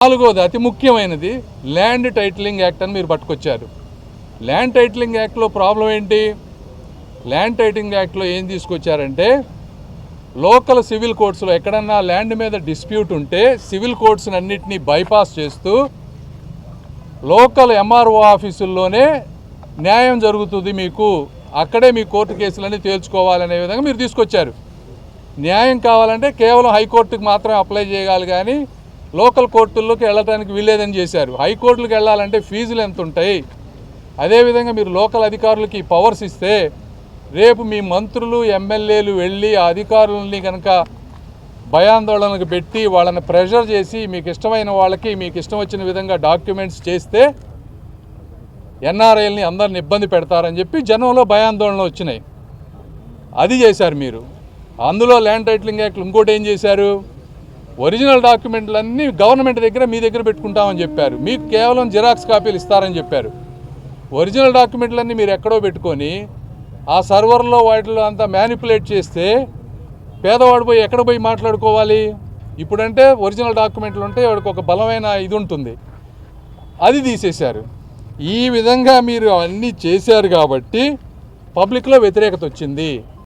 నాలుగోది అతి ముఖ్యమైనది ల్యాండ్ టైటిలింగ్ యాక్ట్ అని మీరు పట్టుకొచ్చారు. ల్యాండ్ టైటిలింగ్ యాక్ట్లో ప్రాబ్లం ఏంటి? ల్యాండ్ టైటిలింగ్ యాక్ట్లో ఏం తీసుకొచ్చారంటే లోకల్ సివిల్ కోర్ట్స్లో ఎక్కడన్నా ల్యాండ్ మీద డిస్ప్యూట్ ఉంటే సివిల్ కోర్ట్స్ని అన్నింటినీ బైపాస్ చేస్తూ లోకల్ ఎంఆర్ఓ ఆఫీసుల్లోనే న్యాయం జరుగుతుంది, మీకు అక్కడే మీ కోర్టు కేసులన్నీ తేల్చుకోవాలనే విధంగా మీరు తీసుకొచ్చారు. న్యాయం కావాలంటే కేవలం హైకోర్టుకు మాత్రమే అప్లై చేయాలి, కానీ లోకల్ కోర్టుల్లోకి వెళ్ళడానికి వీల్లేదని చేశారు. హైకోర్టులకు వెళ్ళాలంటే ఫీజులు ఎంత ఉంటాయి? అదేవిధంగా మీరు లోకల్ అధికారులకి పవర్స్ ఇస్తే రేపు మీ మంత్రులు ఎమ్మెల్యేలు వెళ్ళి ఆ అధికారులని కనుక భయాందోళనకు పెట్టి వాళ్ళని ప్రెషర్ చేసి మీకు ఇష్టమైన వాళ్ళకి మీకు ఇష్టం వచ్చిన విధంగా డాక్యుమెంట్స్ చేస్తే ఎన్ఆర్ఐల్ని అందరిని ఇబ్బంది పెడతారని చెప్పి జనంలో భయాందోళనలు వచ్చినాయి. అది చేశారు మీరు. అందులో ల్యాండ్ టైటిలింగ్ యాక్ట్ ఇంకోటి ఏం చేశారు? ఒరిజినల్ డాక్యుమెంట్లన్నీ గవర్నమెంట్ దగ్గర మీ దగ్గర పెట్టుకుంటామని చెప్పారు. మీకు కేవలం జిరాక్స్ కాపీలు ఇస్తారని చెప్పారు. ఒరిజినల్ డాక్యుమెంట్లన్నీ మీరు ఎక్కడో పెట్టుకొని ఆ సర్వర్లో వాటిలో అంతా మ్యానిపులేట్ చేస్తే పేదవాడు పోయి ఎక్కడ పోయి మాట్లాడుకోవాలి? ఇప్పుడంటే ఒరిజినల్ డాక్యుమెంట్లు ఉంటే వాడికి ఒక బలమైన ఇది ఉంటుంది, అది తీసేశారు. ఈ విధంగా మీరు అన్నీ చేశారు కాబట్టి పబ్లిక్లో వ్యతిరేకత వచ్చింది.